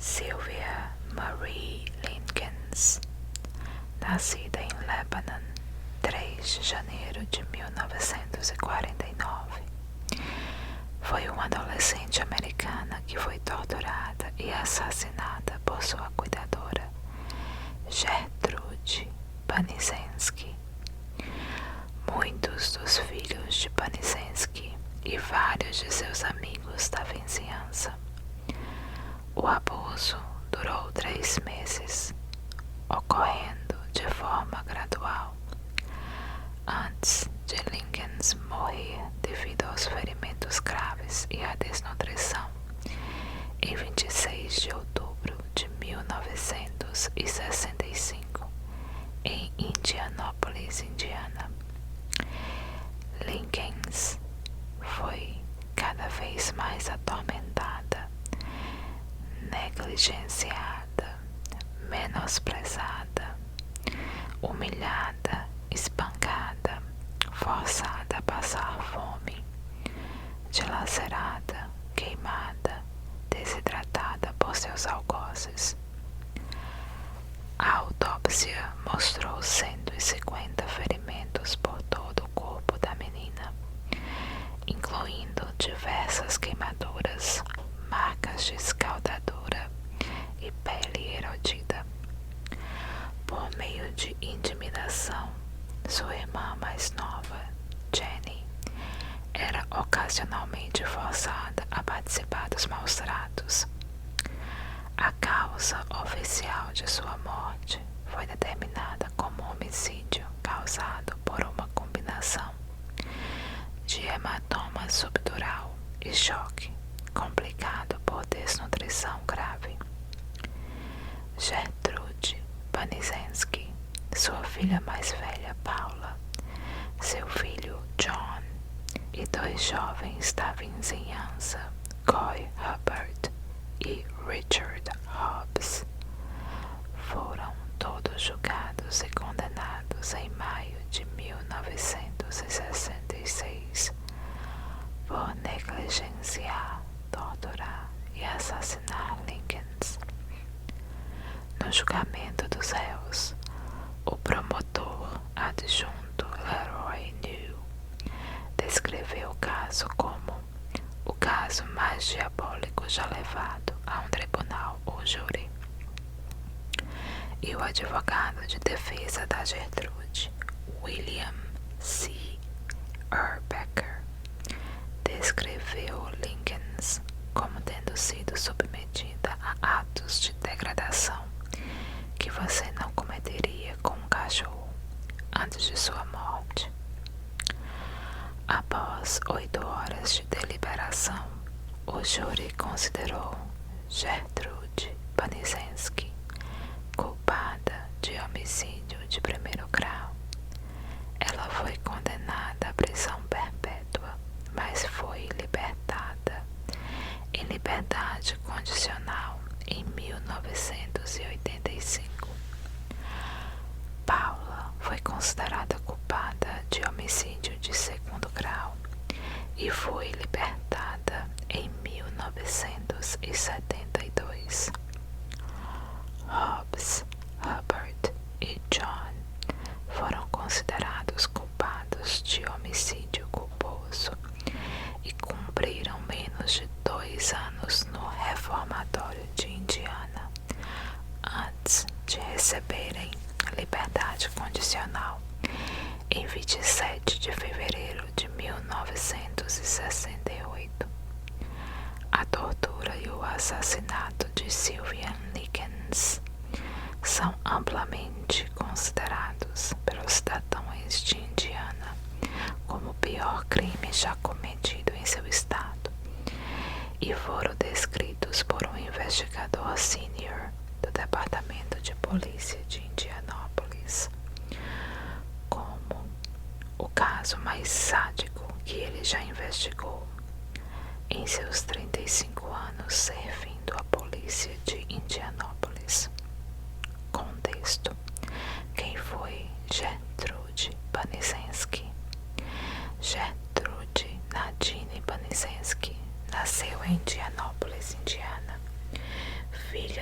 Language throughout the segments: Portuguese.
Sylvia Marie Linkins, nascida em Lebanon, 3 de janeiro de 1949, foi uma adolescente americana que foi torturada e assassinada por sua cuidadora, Gertrude Panisenski. Muitos dos filhos de Panisenski e vários de seus amigos da vizinhança. O abuso durou 3 meses, ocorrendo de forma gradual. Antes de Linkins morrer devido aos ferimentos graves e à desnutrição, em 26 de outubro de 1965, em Indianápolis, Indiana, Linkins foi cada vez mais atormentada, negligenciada, menosprezada, humilhada, espancada, forçada a passar fome, dilacerada, queimada, desidratada por seus algozes. A autópsia mostrou 150 ferimentos por todo o corpo da menina, incluindo diversas queimaduras, marcas de escaldadura e pele erodida. Por meio de intimidação, sua irmã mais nova, Jenny, era ocasionalmente forçada a participar dos maus-tratos. A causa oficial de sua morte foi determinada como homicídio causado por uma combinação de hematoma subdural e choque, complicado por desnutrição grave. Gertrude Panisenski, sua filha mais velha Paula, seu filho John e 2 jovens da vizinhança, Coy Hubbard e Richard Hobbs, foram todos julgados e condenados em maio de 1966 por negligenciar, torturar e assassinar Linkins. No julgamento dos réus, o promotor adjunto Leroy New descreveu o caso como o caso mais diabólico já levado a um tribunal ou júri. E o advogado de defesa da Gertrude, William C. Urbecker, descreveu Linkins como tendo sido submetida a atos de degradação que você não cometeria com um cachorro antes de sua morte. Após 8 horas de deliberação, o júri considerou Gertrude Panisenski culpada de homicídio de primeiro grau. Ela foi condenada à prisão perpétua, mas foi libertada em liberdade condicional em 1985. Paula foi considerada culpada de homicídio de segundo grau e foi libertada em 1972. Hobbs, Hubbard e John foram considerados culpados de homicídio culposo e cumpriram menos de 2 anos no reformatório de Indiana antes de receberem liberdade condicional em 27 de fevereiro de 1968. A tortura e o assassinato de Sylvia Linkins são amplamente considerados pelos cidadãos de Indiana como o pior crime já cometido em seu estado e foram descritos por um investigador sênior do Departamento de Polícia de Indianápolis como o caso mais sádico que ele já investigou em seus 35 anos servindo a polícia de Indianápolis. Contexto: quem foi Gertrude Panisenski? Gertrude Nadine Panisenski nasceu em Indianápolis, Indiana, filha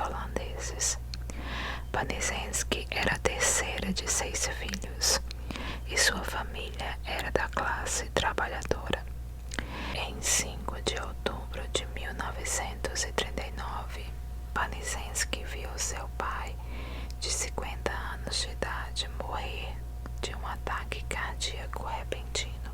holandeses. Panizenski era a terceira de 6 filhos e sua família era da classe trabalhadora. Em 5 de outubro de 1939, Panizenski viu seu pai, de 50 anos de idade, morrer de um ataque cardíaco repentino.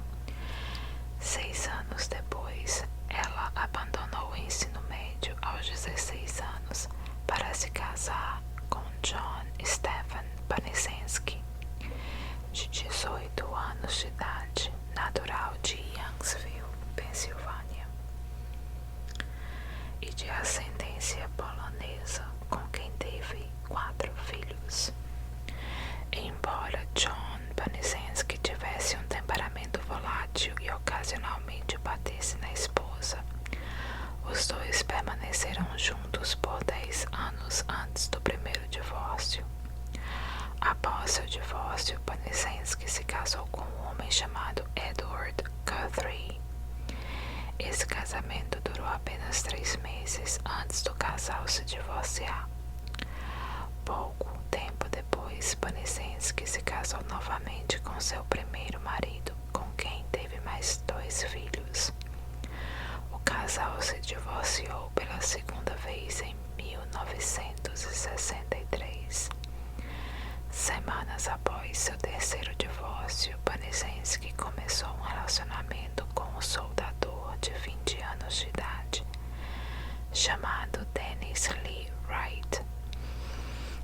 6 anos depois, ela abandonou o ensino médio aos 16 anos para se casar com John Stephen Panizenski, de 18 anos de idade, natural de Youngsville, Pensilvânia, e de ascendência polonesa, com quem teve 4 filhos. Embora John Panizenski tivesse um temperamento volátil e ocasionalmente batesse na esposa, os dois permaneceram juntos por 10 anos antes do primeiro divórcio. Após seu divórcio, Panizenski se casou com um homem chamado Edward Guthrie. Esse casamento durou apenas 3 meses antes do casal se divorciar. Pouco tempo depois, Panizenski se casou novamente com seu primeiro marido, com quem teve mais 2 filhos. O casal se divorciou pela segunda vez em 1963. Semanas após seu terceiro divórcio, Panizenski começou um relacionamento com um soldador de 20 anos de idade, chamado Dennis Lee Wright,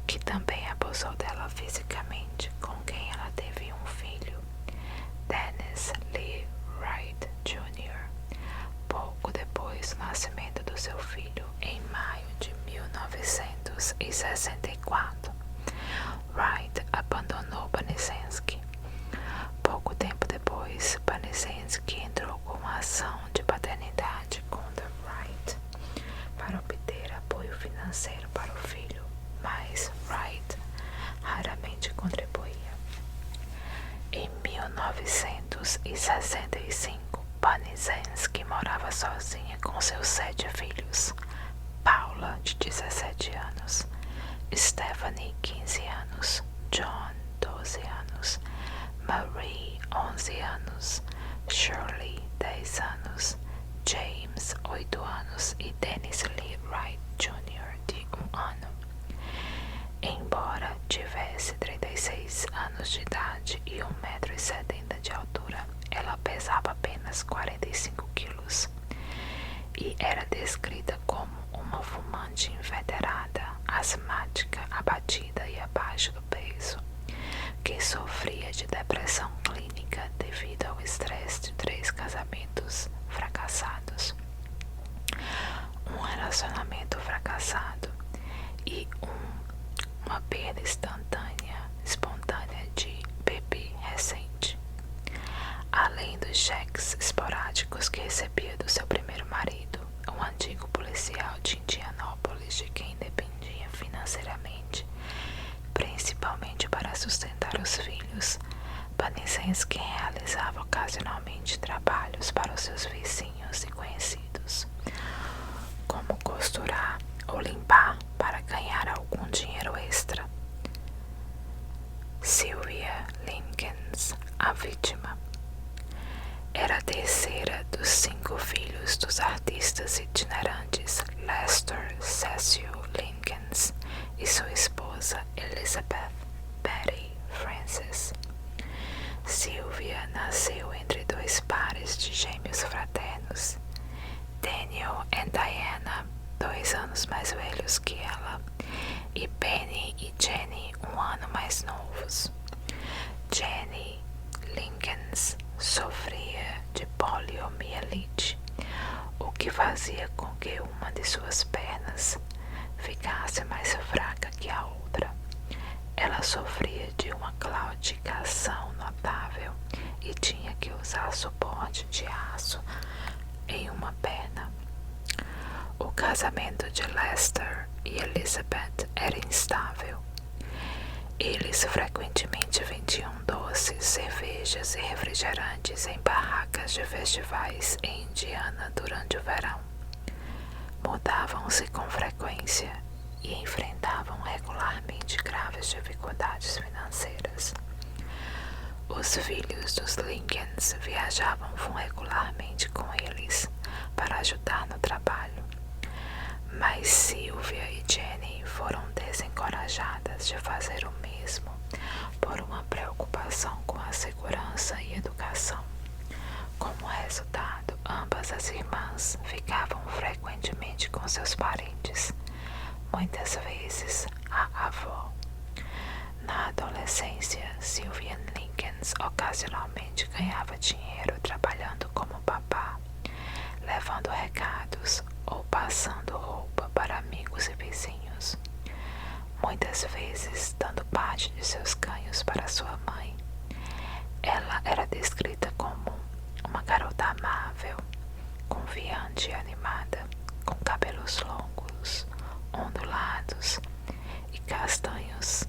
que também abusou dela fisicamente, com quem ela teve um filho, Dennis Lee Wright Jr. Pouco depois do nascimento do seu filho, em maio de 1964, Wright abandonou Panizenski. Pouco tempo depois, Panizenski entrou com uma ação de paternidade contra Wright para obter apoio financeiro para o filho, mas Wright raramente contribuía. Em 1965, Panizenski morava sozinha com seus 7 filhos: Paula, de 17 anos, Stephanie, 15 anos, John, 12 anos, Marie, 11 anos, Shirley, 10 anos, James, 8 anos e Dennis Lee Wright Jr., de 1 ano. Embora tivesse 36 anos de idade e 1,70 m de altura, ela pesava apenas 45 quilos e era descrita como uma fumante inveterada, asmática, abatida e abaixo do peso, que sofria de depressão clínica devido ao estresse de 3 casamentos fracassados, um relacionamento fracassado e uma perda espontânea de bebê recente, além dos cheques esporádicos que recebia do seu primeiro marido, um antigo policial de Indianópolis, de quem dependia financeiramente, principalmente para sustentar os filhos. Panizenski realizava ocasionalmente trabalhos para os seus vizinhos e conhecidos, como costurar ou limpar, para ganhar algum dinheiro extra. Sylvia Linkens, a vítima, era a terceira dos 5 filhos dos artistas itinerantes Lester Cecil Linkens e sua esposa Elizabeth Betty Frances. Sylvia nasceu entre 2 pares de gêmeos fraternos, Daniel e Diana, 2 anos mais velhos que ela, e Penny e Jenny, 1 ano mais novos. Jenny Linkens sofria de poliomielite, o que fazia com que uma de suas pernas ficasse mais fraca que a outra. Ela sofria de uma claudicação notável e tinha que usar suporte de aço em uma perna. O casamento de Lester e Elizabeth era instável. Eles frequentemente vendiam doces, cervejas e refrigerantes em barracas de festivais em Indiana durante o verão. Mudavam-se com frequência e enfrentavam regularmente graves dificuldades financeiras. Os filhos dos Lincolns viajavam regularmente com eles para ajudar no trabalho, mas Sylvia e Jenny foram desencorajadas de fazer o mesmo por uma preocupação com a segurança e educação. Como resultado, ambas as irmãs ficavam frequentemente com seus parentes, muitas vezes a avó. Na adolescência, Sylvia Lincoln ocasionalmente ganhava dinheiro trabalhando como babá, levando recados ou passando roupa para amigos e vizinhos, muitas vezes dando parte de seus ganhos para sua mãe. Ela era descrita como uma garota amável, confiante e animada, com cabelos longos, ondulados e castanhos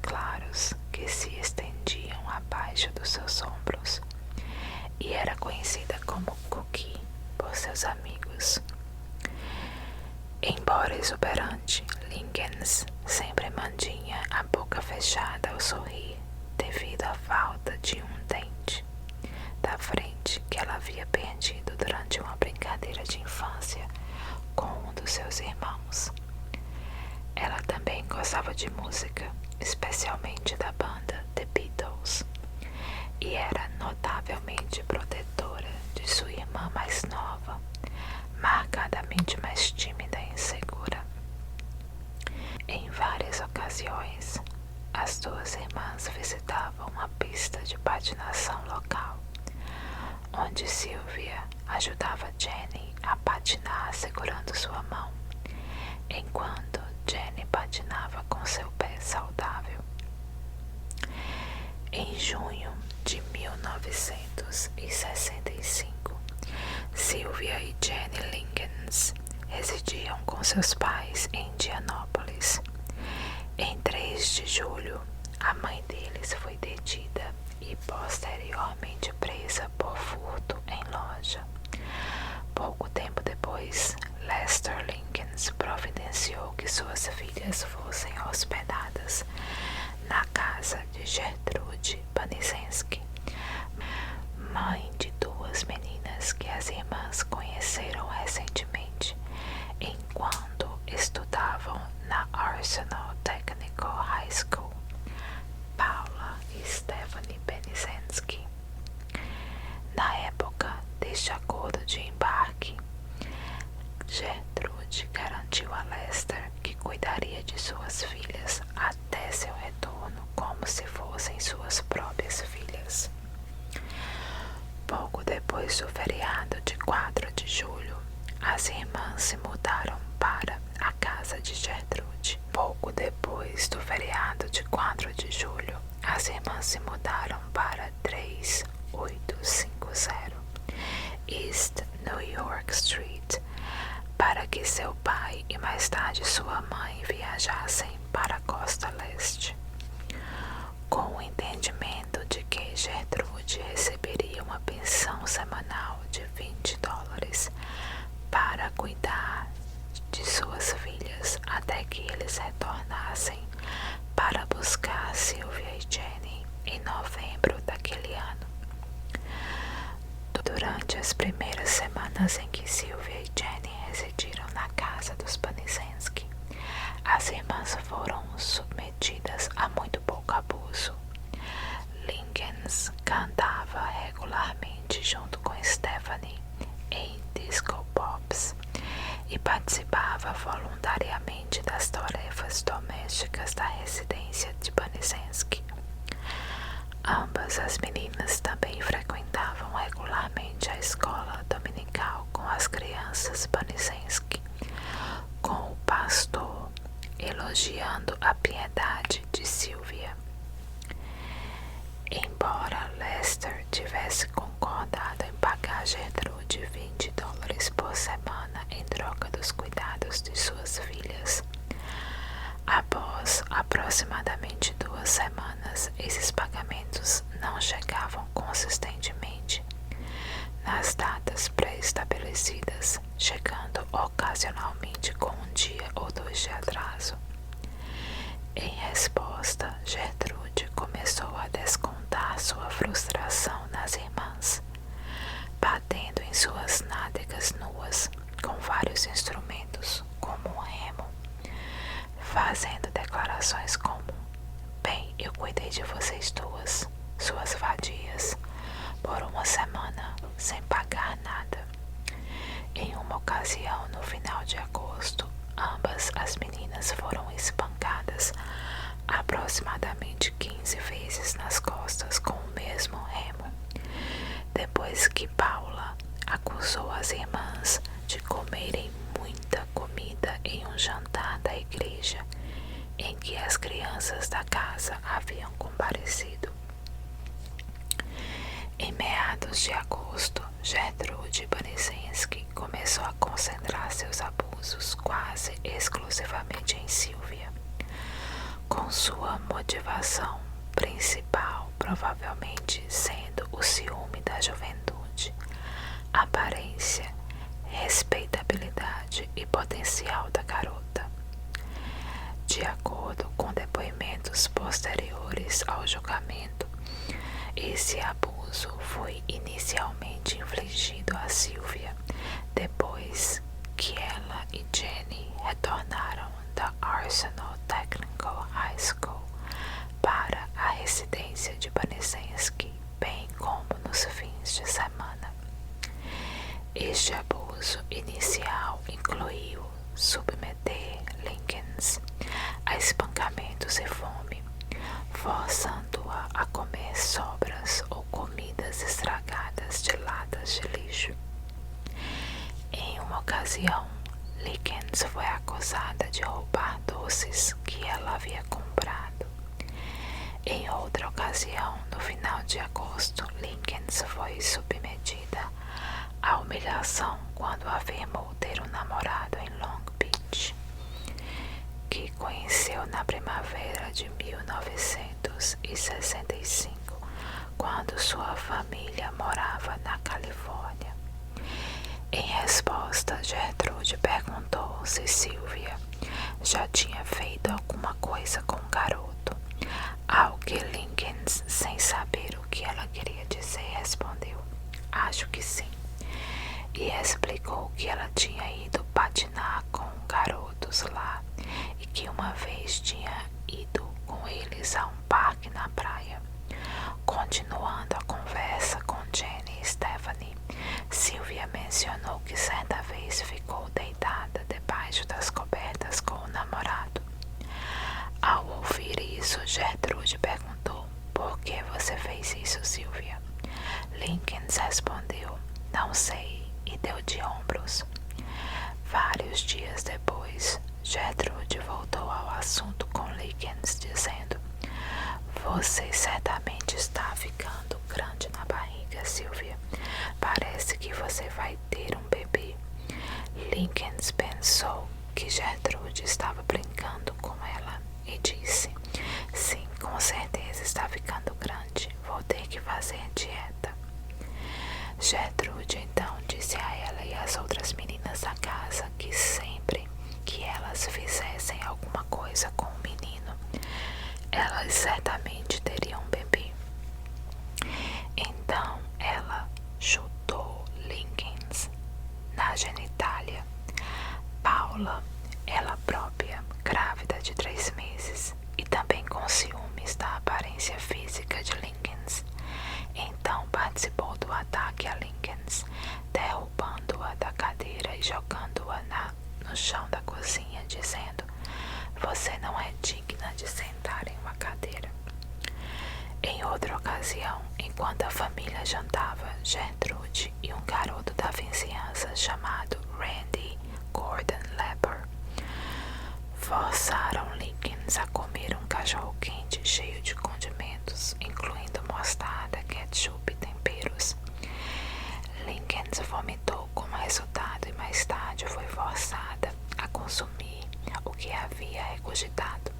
claros que se estendiam abaixo dos seus ombros, e era conhecida como Cookie por seus amigos. Embora exuberante, Lincoln sempre mantinha a boca fechada ao sorrir devido à falta de um dente da frente que ela havia perdido durante uma brincadeira de infância com um dos seus irmãos. Ela também gostava de música, especialmente da banda The Beatles, e era notavelmente protetora de sua irmã mais nova, marcadamente mais tímida e insegura. Em várias ocasiões, as duas irmãs visitavam uma pista de patinação local, onde Sylvia ajudava Jenny a patinar segurando sua mão, enquanto Jenny patinava com seu pé saudável. Em junho de 1965, Sylvia e Jenny Lincoln residiam com seus pais em Indianópolis. Em 3 de julho, a mãe deles foi detida e posteriormente presa por furto em loja. Pouco tempo depois, Lester Lincoln providenciou que suas filhas fossem hospedadas na casa de Gertrude Panisenski, mãe de 2 meninas que as irmãs conheceram recentemente enquanto estudavam na Arsenal Technical High School, Paula e Stephanie Panisenski. Na época deste acordo de embarque, Gertrude garantiu a Lester que cuidaria de suas filhas até seu retorno como se fossem suas próprias filhas. Pouco depois do feriado de 4 de julho, as irmãs se mudaram para a casa de Gertrude. Pouco depois do feriado de 4 de julho, as irmãs se mudaram para 3850 East New York Street, para que seu pai e mais tarde sua mãe viajassem para a costa leste. Com o entendimento de que Gertrude receberia uma pensão semanal de $20 para cuidar de suas filhas até que eles retornassem para buscar Sylvia e Jenny em novembro daquele ano. Durante as primeiras semanas em que Sylvia e Jenny residiram na casa dos Panisenski, as irmãs foram submetidas a muito pouco abuso. Lincoln cantava regularmente junto com Stephanie em disco pops e participava voluntariamente das tarefas domésticas da residência de Panisenski. Ambas as meninas também frequentavam regularmente a escola dominical com as crianças Panisenski, com o pastor elogiando a piedade de Sylvia. Embora Lester tivesse concordado em pagar Gertrude $20 por semana em troca dos cuidados de suas filhas, após aproximadamente 2 semanas, esses pagamentos não chegavam consistentemente nas datas pré-estabelecidas, chegando ocasionalmente somente com um dia ou dois de atraso. Em resposta, Gertrude começou a descontar sua frustração nas irmãs, batendo em suas nádegas nuas com vários instrumentos, como um remo, fazendo declarações como: bem, eu cuidei de vocês duas, suas vadias, por uma semana, sem pagar nada. Em uma ocasião, no final de agosto, ambas as meninas foram espancadas aproximadamente 15 vezes nas costas com o mesmo remo, depois que Paula acusou as irmãs de comerem muita comida em um jantar da igreja em que as crianças da casa haviam comparecido. Em meados de agosto, Gertrude Baniszewski começou a concentrar seus abusos quase exclusivamente em Sylvia, com sua motivação principal provavelmente sendo o ciúme da juventude, aparência, respeitabilidade e potencial da garota. De acordo com depoimentos posteriores ao julgamento, esse abuso foi inicialmente infligido a Sylvia depois que ela e Jenny retornaram da Arsenal Technical High School para a residência de Baniszewski, bem como nos fins de semana. Este abuso inicial incluiu submeter Lincolns a espancamentos e fome, forçando-a a comer sobras ou comidas estragadas de latas de lixo. Em uma ocasião, Lincolns foi acusada de roubar doces que ela havia comprado. Em outra ocasião, no final de agosto, Lincolns foi submetida à humilhação quando afirmou ter um namorado em Long Beach, que conheceu na primavera de 1965, quando sua família morava na Califórnia. Em resposta, Gertrude perguntou se Sylvia já tinha feito alguma coisa com o garoto, ao que Lincolns, sem saber o que ela queria dizer, respondeu: acho que sim, e explicou que ela tinha ido patinar com garotos lá e que uma vez tinha ido com eles a um parque na praia. Continuando a conversa com Jenny e Stephanie, Sylvia mencionou que certa vez ficou deitada debaixo das cobertas com o namorado. Ao ouvir isso, Gertrude perguntou: por que você fez isso, Sylvia? Lincolns respondeu: não sei, e deu de ombros. Vários dias depois, Gertrude voltou ao assunto com Lincolns, dizendo: você certamente está ficando grande na barriga, Sylvia. Parece que você vai ter um bebê. Lincolns pensou que Gertrude estava brincando com ela e disse: sim, com certeza está ficando grande. Vou ter que fazer dieta. Gertrude então disse a ela e às outras meninas da casa que sempre que elas fizessem alguma coisa com o menino, elas certamente teriam um bebê. Então ela chutou Lincolns na genitália. Paula, ela própria, grávida de 3 meses e também com ciúmes da aparência física de Lincolns, então participou do ataque a Lincolns, derrubando-a da cadeira e jogando-a no chão da cozinha, dizendo: você não é digna de sentar em uma cadeira. Em outra ocasião, enquanto a família jantava, Gertrude e um garoto da vizinhança chamado Randy Gordon Lepper forçaram Lincolns a comer um cachorro-quente cheio de condimentos, incluindo mostarda, ketchup e temperos. Lincolns vomitou como resultado e mais tarde foi forçada a consumir o que havia regurgitado,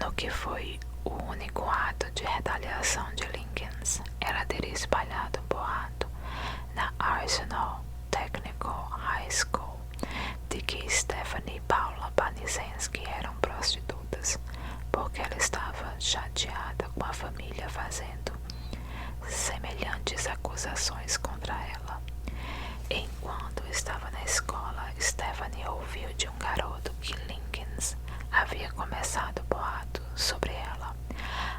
no que foi o único ato de retaliação de Lincolns. Ela teria espalhado um boato na Arsenal Technical High School de que Stephanie e Paula Panisensky eram prostitutas, porque ela estava chateada com a família fazendo semelhantes acusações contra ela. Enquanto estava na escola, Stephanie ouviu de um garoto que Linkins havia começado boato sobre ela.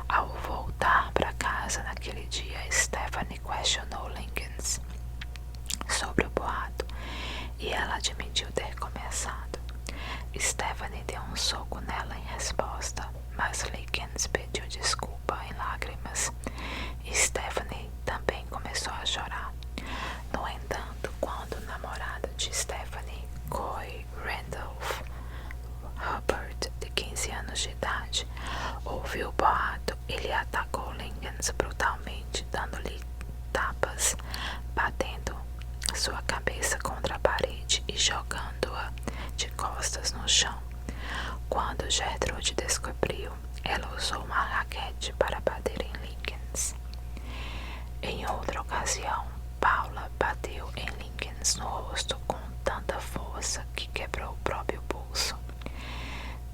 Ao voltar para casa naquele dia, Stephanie questionou Linkins sobre o boato e ela admitiu ter começado. Stephanie deu um soco nela em resposta, mas Linkins pediu desculpa em lágrimas. Stephanie também começou a chorar. No entanto, quando o namorado de Stephanie, Coy Randolph Hubbard, de 15 anos de idade, ouviu o boato, ele atacou Linkins brutalmente, dando-lhe tapas, batendo sua cabeça contra a parede e jogando-a de costas no chão. Quando Gertrude descobriu, ela usou uma raquete para bater em Linkins. Em outra ocasião, Paula bateu em Linkins no rosto com tanta força que quebrou o próprio pulso,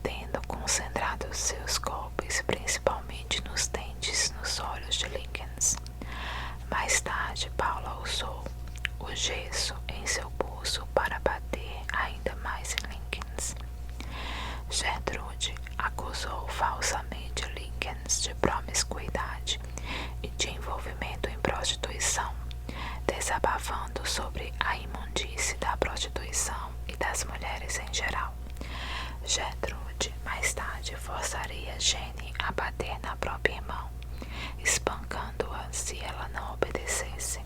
tendo concentrado seus golpes principalmente nos dentes e nos olhos de Linkins. Mais tarde, Paula usou o gesso em seu pulso para bater ainda mais em Linkins. Gertrude acusou falsamente Linkins de promiscuidade e de envolvimento em prostituição, desabafando sobre a imundície da prostituição e das mulheres em geral. Gertrude mais tarde forçaria Jenny a bater na própria irmã, espancando-a se ela não obedecesse.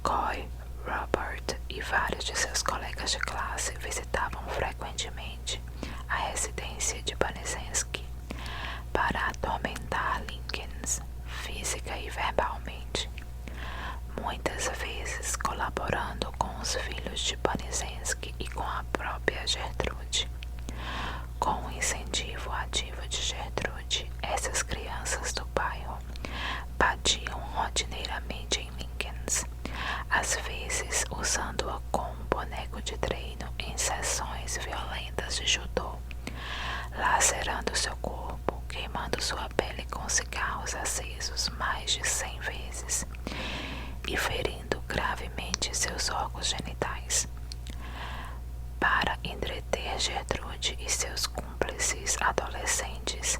Coy, Robert e vários de seus colegas de classe visitavam frequentemente a residência de Panisensky para atormentar Linkins física e verbalmente, muitas vezes colaborando com os filhos de Panisensky e com a própria Gertrude. Com o incentivo ativo de Gertrude, essas crianças do bairro batiam rotineiramente em Linkins, às vezes usando-a como boneco de treino em sessões violentas de judô, lacerando seu corpo, queimando sua pele com cigarros acesos mais de 100 vezes e ferindo gravemente seus órgãos genitais. Para entreter Gertrude e seus cúmplices adolescentes,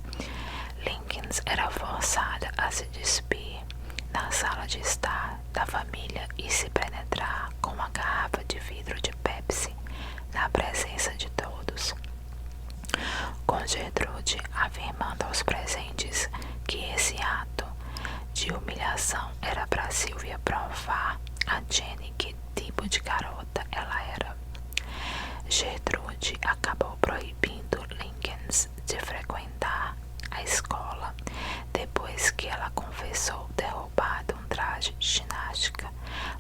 Linkins era forçada a se despir na sala de estar da família e se penetrar com uma garrafa de vidro de Pepsi na presença de todos, com Gertrude afirmando aos presentes que esse ato de humilhação era para Sylvia provar a Jenny que tipo de garota ela era. Gertrude acabou proibindo Linkins de frequentar a escola depois que ela confessou ter roubado um traje de ginástica,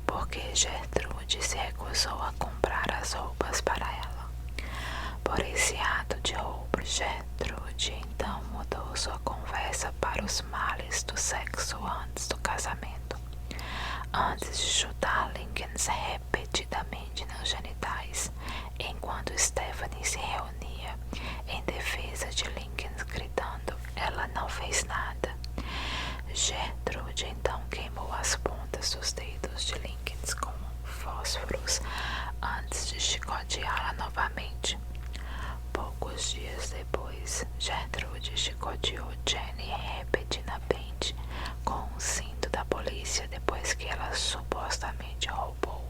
porque Gertrude se recusou a comprar as roupas para ela. Por esse ato de roubo, Gertrude então mudou sua conversa para os males do sexo antes do casamento. Antes de chutar Linkins repetidamente nos genitais, enquanto Stephanie se reunia em defesa de Linkins gritando, ela não fez nada. Gertrude então queimou as pontas dos dedos de Linkins com fósforos antes de chicoteá-la novamente. Poucos dias depois, Gertrude chicoteou Jenny repetidamente com um cinto da polícia depois que ela supostamente roubou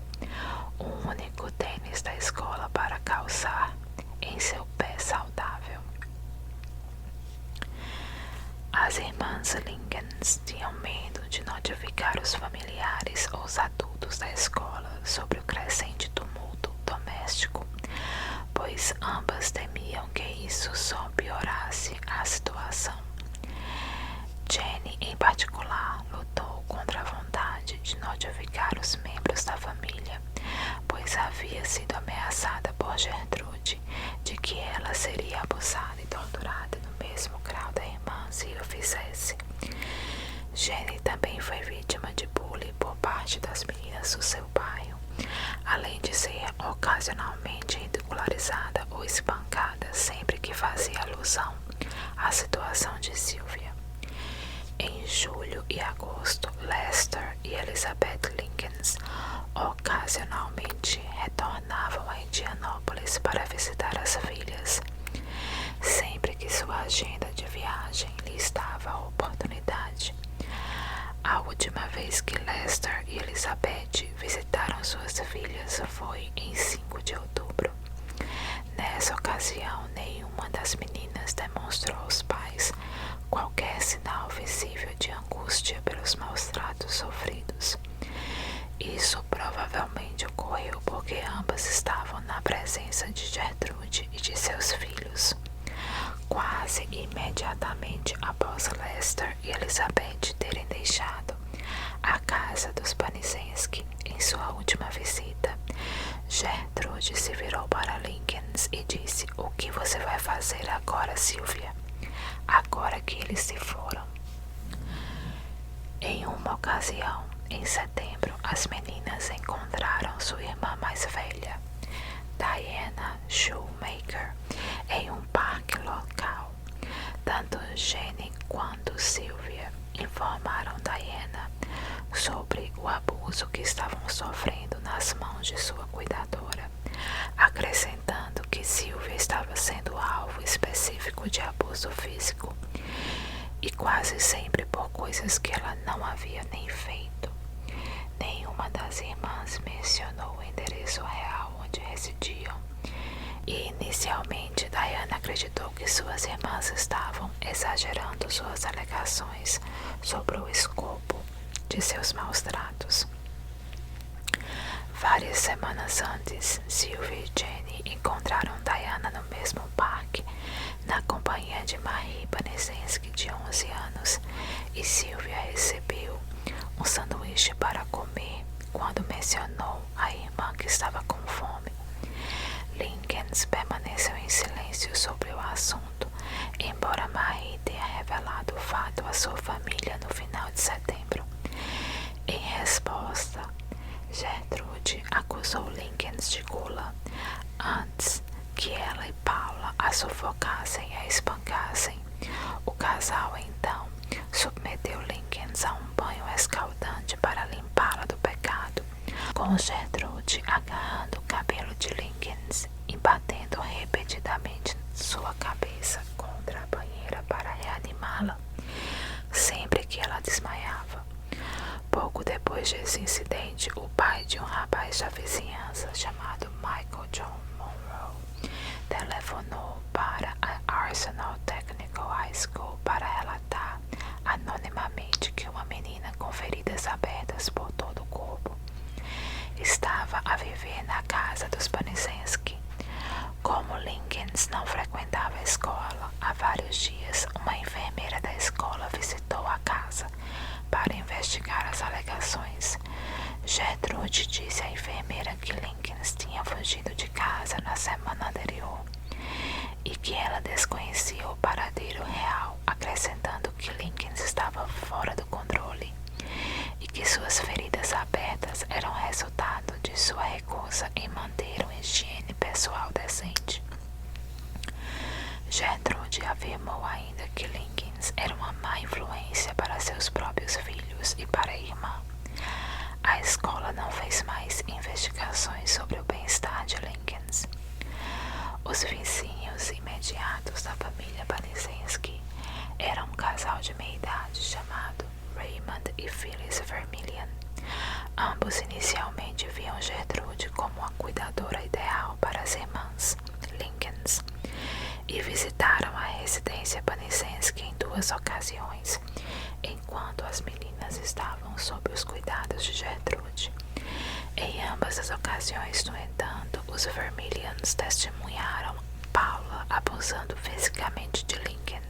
um único tênis da escola para calçar em seu pé saudável. As irmãs Linkins tinham medo de notificar os familiares ou os adultos da escola sobre o crescente tumulto doméstico, pois ambas temiam que isso só piorasse a situação. Jenny, em particular, lutou contra a vontade de notificar os membros da família, pois havia sido ameaçada por Gertrude de que ela seria abusada e torturada no mesmo grau da irmã se o fizesse. Jenny também foi vítima de bullying por parte das meninas do seu bairro, além de ser ocasionalmente ridicularizada fazia alusão à situação de Sylvia. Em julho e agosto, Lester e Elizabeth Lincoln ocasionalmente retornavam a Indianópolis para visitar as filhas, sempre que sua agenda de viagem lhe estava a oportunidade. A última vez que Lester e Elizabeth visitaram suas filhas foi em 5 de outubro. Nessa ocasião, nenhuma das meninas demonstrou aos pais qualquer sinal visível de angústia pelos maus-tratos sofridos. Isso provavelmente ocorreu porque ambas estavam na presença de Gertrude e de seus filhos. Quase imediatamente após Lester e Elizabeth terem deixado a casa dos Panisenski em sua última visita, Gertrude se virou para Lincoln e disse: "O que você vai fazer agora, Sylvia? Agora que eles se foram?" Em uma ocasião, em setembro, as meninas encontraram sua irmã mais velha, Diana Shoemaker, em um parque local. Tanto Jenny quanto Sylvia informaram Diana sobre o abuso que estavam sofrendo nas mãos de sua cuidadora, acrescentando que Sylvia estava sendo alvo específico de abuso físico e quase sempre por coisas que ela não havia nem feito. Nenhuma das irmãs mencionou o endereço real onde residiam, e inicialmente Diana acreditou que suas irmãs estavam exagerando suas alegações sobre o escopo de seus maus-tratos. Várias semanas antes, Sylvia e Jenny encontraram Diana no mesmo parque, na companhia de Marie Panisenski, de 11 anos, e Sylvia recebeu um sanduíche para comer quando mencionou a irmã que estava com fome. Lincoln permaneceu em silêncio sobre o assunto, embora Marie tenha revelado o fato à sua família no final de setembro. Em resposta, Gertrude acusou Lincoln de gula antes que ela e Paula a sufocassem e a espancassem. O casal então submeteu Lincoln a um banho escaldante para limpá-la do pecado, com Gertrude agarrando o cabelo de Lincoln e batendo repetidamente sua cabeça contra a banheira para reanimá-la sempre que ela desmaiava. Pouco depois desse incidente, o pai de um rapaz da vizinhança chamado Michael John Monroe telefonou para a Arsenal Technical High School para relatar anonimamente que uma menina com feridas abertas por todo o corpo estava a viver na casa dos Panisenski. Como Lincoln não frequentava a escola há vários dias, uma enfermeira da escola visitou a casa para investigar as alegações. Gertrude disse à enfermeira que Lincoln tinha fugido de casa na semana anterior e que ela desconhecia o paradeiro real, acrescentando que Lincoln estava fora do controle e que suas feridas abertas eram resultado de sua recusa em manter uma higiene pessoal decente. Gertrude afirmou ainda que Lincoln era uma má influência para seus próprios filhos e para a irmã. A escola não fez mais investigações sobre o bem-estar de Lincoln. Os vizinhos imediatos da família Panisenski eram um casal de meia-idade chamado Raymond e Phyllis Vermillion. Ambos inicialmente viam Gertrude como a cuidadora ideal para as irmãs Lincoln e visitaram a residência Panisenski em 2 ocasiões, enquanto as meninas estavam sob os cuidados de Gertrude. Em ambas as ocasiões, no entanto, os Vermillions testemunharam Paula abusando fisicamente de Lincoln,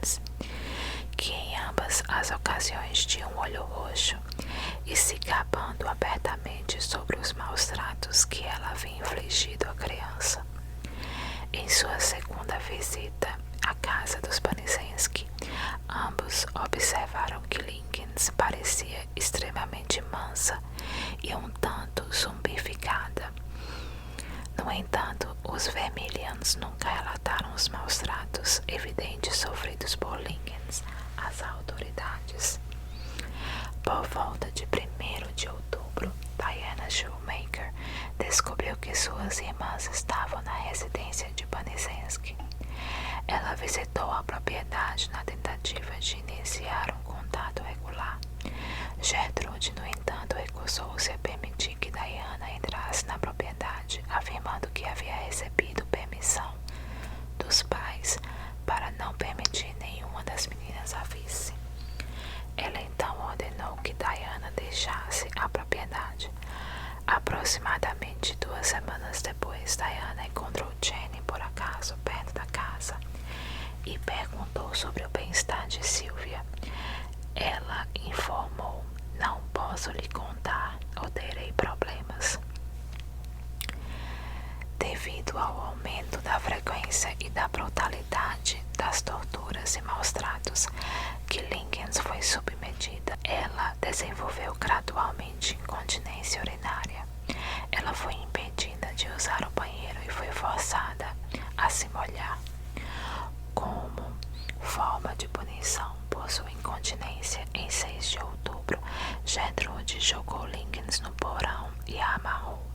que em ambas as ocasiões tinha um olho roxo e se gabando abertamente sobre os maus tratos que ela havia infligido à criança. Em sua segunda visita à casa dos Panisenski, ambos observaram que Lincoln parecia extremamente mansa e um tanto zumbificada. No entanto, os Vermillions nunca relataram os maus tratos evidentes sofridos por Lincolns às autoridades. Por volta de 1º de outubro, Diana Shoemaker descobriu que suas irmãs estavam na residência de Panicensky. Ela visitou a propriedade na tentativa de iniciar um contato regular. Gertrude, no entanto, recusou-se a permitir que Diana entrasse na propriedade, afirmando que havia recebido permissão dos pais para não permitir nenhuma das meninas a visse. Ela então ordenou que Diana deixasse a propriedade. Aproximadamente 2 semanas depois, Diana encontrou Jenny por acaso perto da casa e perguntou sobre o bem-estar de Sylvia. Ela informou: "Não posso lhe contar ou terei problemas." Devido ao aumento da frequência e da brutalidade das torturas e maus-tratos que Lincoln foi submetida, ela desenvolveu gradualmente incontinência urinária. Ela foi impedida de usar o banheiro e foi forçada a se molhar. Como forma de punição por sua incontinência, em 6 de outubro, Gertrude jogou Lincoln no porão e a amarrou.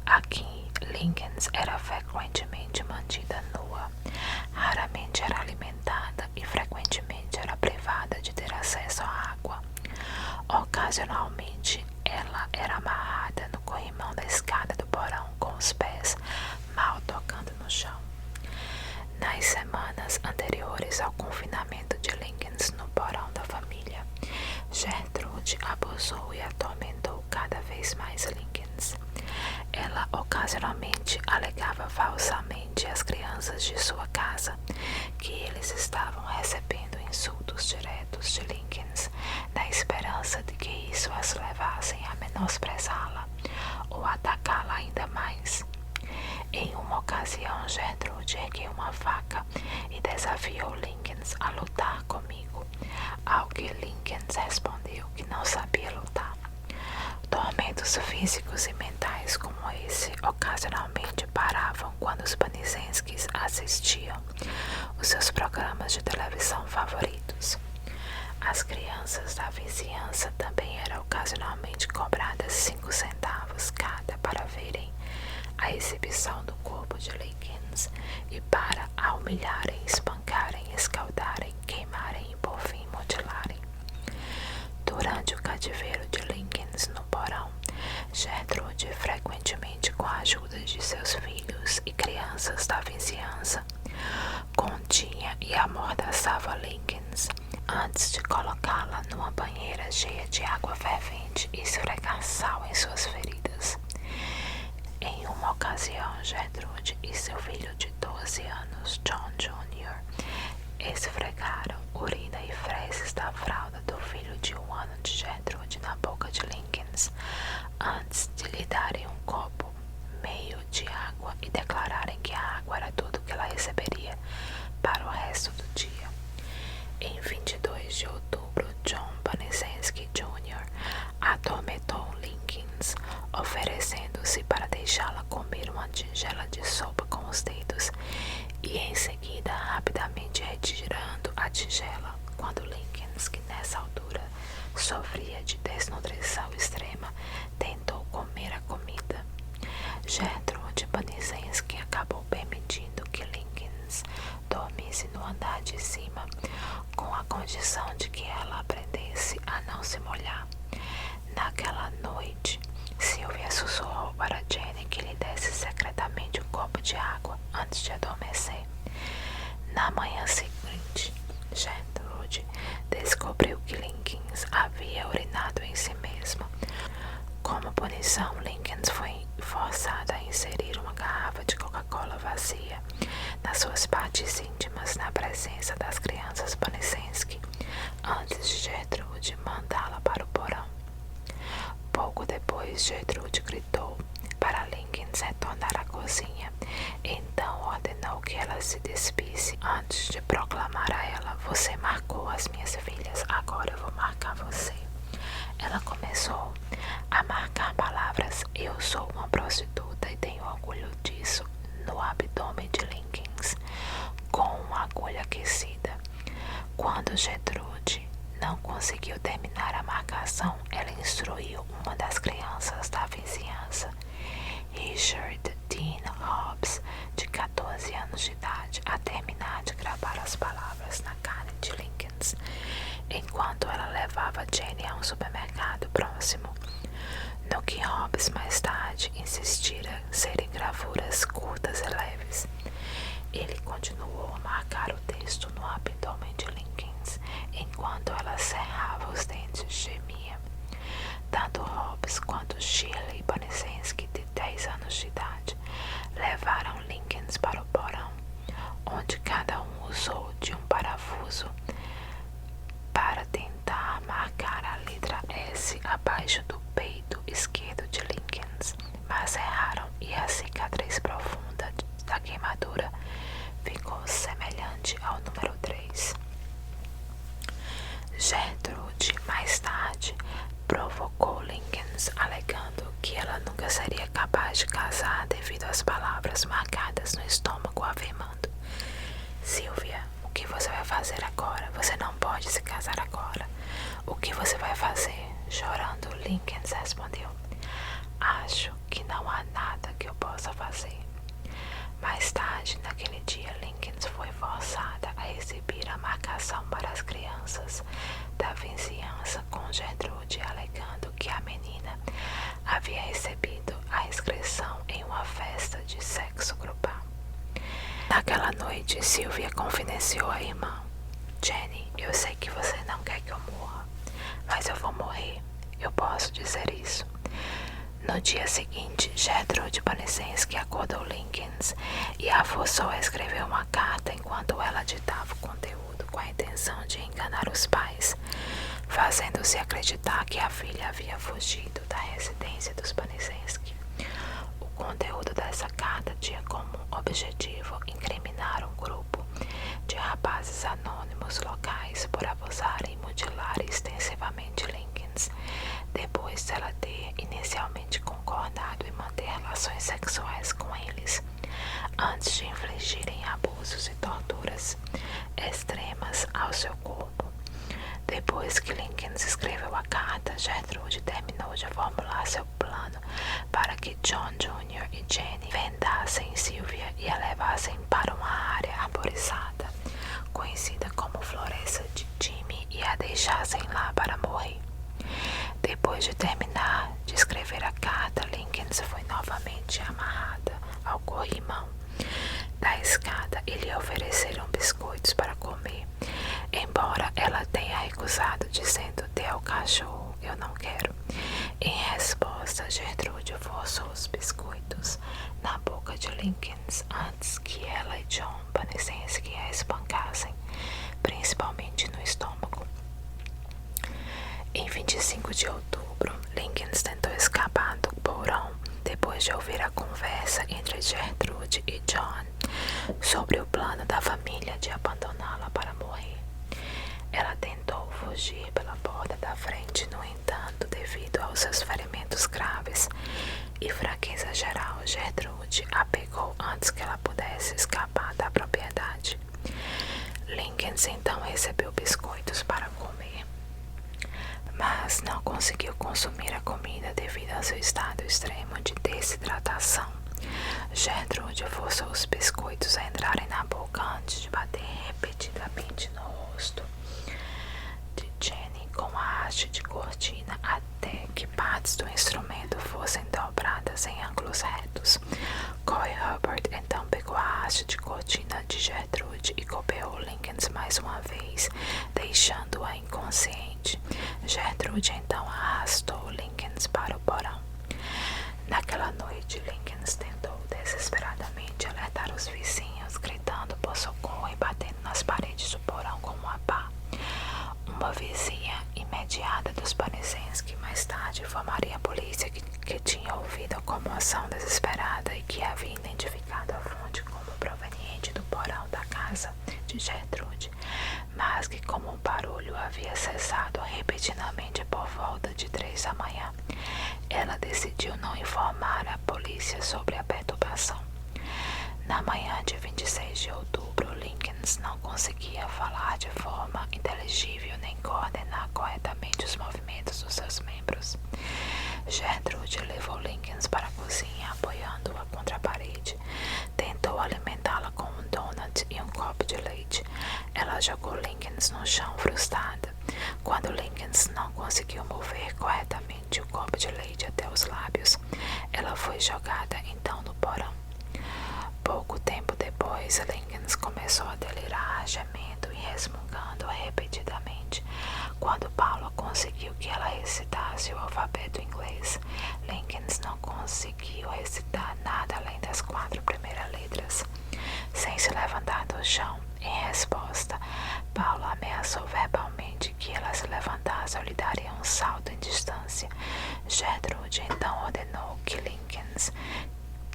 Aqui, Lincoln era frequentemente mantida nua, raramente era alimentada e frequentemente era privada de ter acesso à água. Ocasionalmente, ela era amarrada no corrimão da escada do porão com os pés mal tocando no chão. Nas semanas anteriores ao confinamento de Lincoln no porão da família, Gertrude abusou e atormentou cada vez mais Lincoln. Ela ocasionalmente alegava falsamente às crianças de sua casa que eles estavam recebendo insultos diretos de Lincoln, na esperança de que isso as levassem a menosprezá-la ou atacá-la ainda mais. Em uma ocasião, Gertrude ergueu uma faca e desafiou Lincoln a lutar comigo, ao que Lincoln respondeu que não sabia lutar. Tormentos físicos e mentais como esse ocasionalmente paravam quando os Panizenskis assistiam os seus programas de televisão favoritos. As crianças da vizinhança também eram ocasionalmente cobradas 5 centavos cada para verem a exibição do corpo de Lincoln e para a humilharem, espancarem, escaldarem, queimarem e por fim mutilarem. Durante o cativeiro de Lincoln no porão, Gertrude, frequentemente com a ajuda de seus filhos e crianças da vizinhança, continha e amordaçava Lincoln antes de colocá-la numa banheira cheia de água fervente e esfregar sal em suas feridas. Em uma ocasião, Gertrude e seu filho de 12 anos, John Jr., esfregaram urina e fezes da fralda do filho de 1 ano de Gertrude na boca de Lincoln antes de lhe darem um copo meio de água e declararem que a água era tudo que ela receberia para o resto do dia. Em 22 de outubro, John Panicensky Jr. atormentou Lincoln, oferecendo-se para deixá-la comer uma tigela de sopa com os dedos e em seguida rapidamente retirando a tigela quando Lincoln, que nessa altura sofria de desnutrição extrema, tentou comer a comida. Gertrude Panicensky acabou permitindo que Lincoln dormisse no andar de cima, com a condição de que ela aprendesse a não se molhar. Naquela noite, Sylvia sussurrou para Jenny que lhe desse secretamente um copo de água antes de adormecer. Na manhã seguinte, Gertrude descobriu que Lincoln havia urinado em si mesmo. Como punição, Lincoln foi forçada a inserir uma garrafa de Coca-Cola vazia nas suas partes íntimas na presença das crianças Panicensky, antes de Gertrude mandá-la para o porão. Pouco depois, Gertrude gritou para Lincoln retornar à cozinha. Então ordenou que ela se despisse antes de proclamar a ela: "Você marcou as minhas filhas, agora eu vou marcar você." Ela começou a marcar palavras: "Eu sou uma prostituta e tenho orgulho disso" no abdômen de Lincoln, com uma agulha molho aquecida. Quando Gertrude não conseguiu terminar a marcação, ela instruiu uma das crianças da vizinhança, Richard Dean Hobbs, de 14 anos de idade, a terminar de gravar as palavras na carne de Lincolns, enquanto ela levava Jenny a um supermercado próximo, no que Hobbs mais tarde insistira serem gravuras curtas e leves. Ele continuou a marcar o texto no abdômen de Lincolns, enquanto ela cerrava os dentes e gemia. Tanto Hobbs quanto Shirley Bonesensky, de 10 anos de idade, levaram Lincolns para o porão, onde cada um usou de um parafuso para tentar marcar a letra S abaixo do peito esquerdo de Lincolns, mas erraram e a cicatriz profunda da queimadura ficou semelhante ao número 3. Gertrude, mais tarde, provocou Lincolns, alegando que ela nunca seria capaz de casar devido às palavras marcadas no estômago, afirmando: Sylvia, o que você vai fazer agora? Você não pode se casar agora. O que você vai fazer? Chorando, Lincolns respondeu: acho que não há nada que eu possa fazer. Mais tarde, naquele dia, Lincolns foi forçada a exibir a marcação para as crianças da vizinhança, com Gertrude alegando que a menina havia recebido a inscrição em uma festa de sexo grupal. Naquela noite, Sylvia confidenciou à irmã: Jenny, eu sei que você não quer que eu morra, mas eu vou morrer. Eu posso dizer isso. No dia seguinte, Gertrude Bonesensky acordou Lincolns e a forçou a escrever uma carta enquanto ela ditava o conteúdo com a intenção de enganar os pais, fazendo-se acreditar que a filha havia fugido da residência dos Bonesensky. O conteúdo dessa carta tinha como objetivo incriminar um grupo de rapazes anônimos locais por abusarem e mutilar extensivamente Lincolns, depois dela ter inicialmente concordado em manter relações sexuais com eles, antes de infligirem abusos e torturas extremas ao seu corpo. Depois que Lincolns escreveu a carta, Gertrude terminou de formular seu plano para que John Jr. e Jenny vendassem Sylvia e a levassem para uma área arborizada, conhecida como Floresta de Jimmy, e a deixassem lá para morrer. Depois de terminar de escrever a carta, Lincolns foi novamente amarrada ao corrimão da escada e lhe ofereceram biscoitos para comer, embora ela tenha recusado, dizendo: dê ao cachorro, eu não quero. Em resposta, Gertrude forçou os biscoitos na boca de Lincolns antes que ela e John Bonesensky a espancassem, principalmente no estômago. Em 25 de outubro, Lincolns tentou escapar do porão depois de ouvir a conversa entre Gertrude e John sobre o plano da família de abandoná-la para morrer. Ela tentou fugir pela porta da frente, no entanto, devido aos seus ferimentos graves e fraqueza geral, Gertrude a pegou antes que ela pudesse escapar da propriedade. Lincolns então recebeu biscoitos para comer, mas não conseguiu consumir a comida devido ao seu estado extremo de desidratação. Gertrude forçou os biscoitos a entrarem na boca antes de bater repetidamente no rosto de Jenny com a haste de cortina até que partes do instrumento fossem dobradas em ângulos retos. Coy Hubbard então pegou a haste de cortina de Gertrude e golpeou Lincolns mais uma vez, deixando-a inconsciente. Gertrude então arrastou Lincolns para o porão. Naquela noite, Lincolns tentou desesperadamente alertar os vizinhos, gritando por socorro e batendo nas paredes do porão com uma pá. Uma vizinha imediata dos Bonesensky mais tarde informaria a polícia que tinha ouvido a comoção desesperada e que havia identificado a fonte como proveniente do porão da casa de Gertrude, mas que, como o barulho havia cessado repentinamente por volta de 3 da manhã, ela decidiu não informar a polícia sobre a perturbação. Na manhã de 26 de outubro, Lincoln não conseguia falar de forma inteligível nem coordenar corretamente os movimentos dos seus membros. Gertrude levou Lincoln para a cozinha, apoiando-a contra a parede. Tentou alimentá-la com um donut e um copo de leite. Ela jogou Lincoln no chão frustrada. Quando Lincoln não conseguiu mover corretamente o copo de leite até os lábios, ela foi jogada então no porão. Pouco tempo depois, Lincoln começou a delirar, gemendo e resmungando repetidamente. Quando Paula conseguiu que ela recitasse o alfabeto inglês, Lincoln não conseguiu recitar nada além das 4 primeiras letras. Sem se levantar do chão, em resposta, Paula ameaçou verbalmente que ela se levantasse ou lhe daria um salto em distância. Gertrude então ordenou que Lincoln,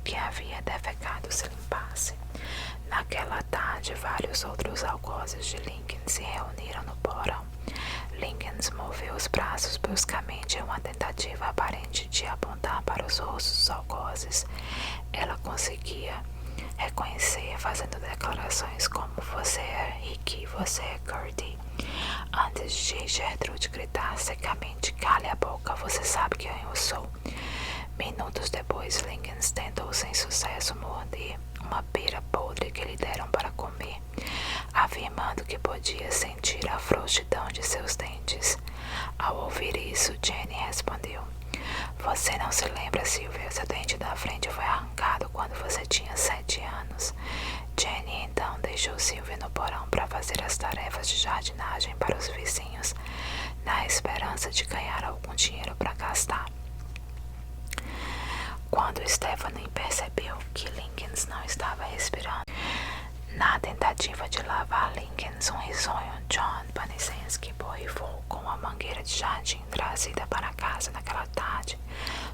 que havia defecado, se limpasse. Naquela tarde, vários outros algozes de Lincoln se reuniram no porão. Lincoln moveu os braços bruscamente em uma tentativa aparente de apontar para os rostos dos algozes. Ela conseguia reconhecer, fazendo declarações como "Você é Ricky, você é Gertie", antes de Gertrude gritar secamente: "Cale a boca, você sabe quem eu sou". Minutos depois, Lincoln tentou sem sucesso morder uma pera podre que lhe deram para comer, afirmando que podia sentir a frouxidão de seus dentes. Ao ouvir isso, Jenny respondeu: "Você não se lembra, Sylvia? Seu dente da frente foi arrancado quando você tinha 7 anos. Jenny então deixou Sylvia no porão para fazer as tarefas de jardinagem para os vizinhos, na esperança de ganhar algum dinheiro para gastar. Quando Stephanie percebeu que Lincoln não estava respirando, na tentativa de lavar Lincoln um risonho, John Panisensky borrifou com uma mangueira de jardim trazida para casa naquela tarde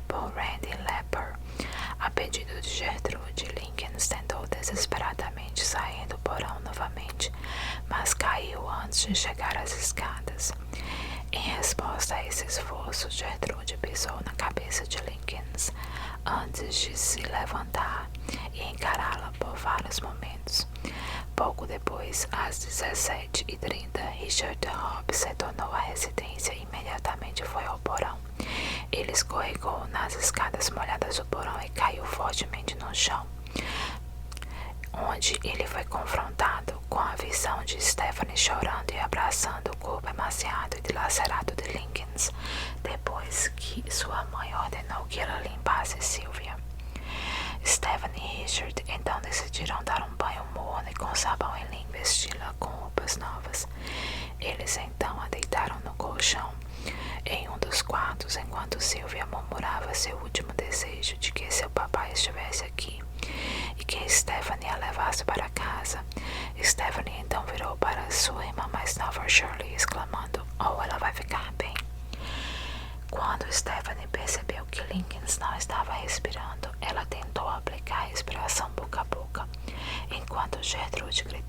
por Randy Lepper. A pedido de Gertrude, Lincoln tentou desesperadamente sair do porão novamente, mas caiu antes de chegar às escadas. Em resposta a esse esforço, Gertrude pisou na cabeça de Lincoln antes de se levantar e encará-la por vários momentos. Pouco depois, às 17h30, Richard Hobbs retornou à residência e imediatamente foi ao porão. Ele escorregou nas escadas molhadas do porão e caiu fortemente no chão, onde ele foi confrontado com a visão de Stephanie chorando e abraçando o corpo emaciado e dilacerado de Lincoln, depois que sua mãe ordenou que ela limpasse Sylvia. Stephanie e Richard então decidiram dar um banho morno e com sabão e limpo, vesti-la com roupas novas. Eles então a deitaram no colchão em um dos quartos, enquanto Sylvia murmurava seu último desejo de que seu papai estivesse aqui e que Stephanie a levasse para casa. Stephanie então virou para sua irmã mais nova, Shirley, exclamando: "Oh, ela vai ficar bem". Quando Stephanie percebeu que Lincoln não estava respirando, ela tentou aplicar a respiração boca a boca, enquanto Gertrude gritava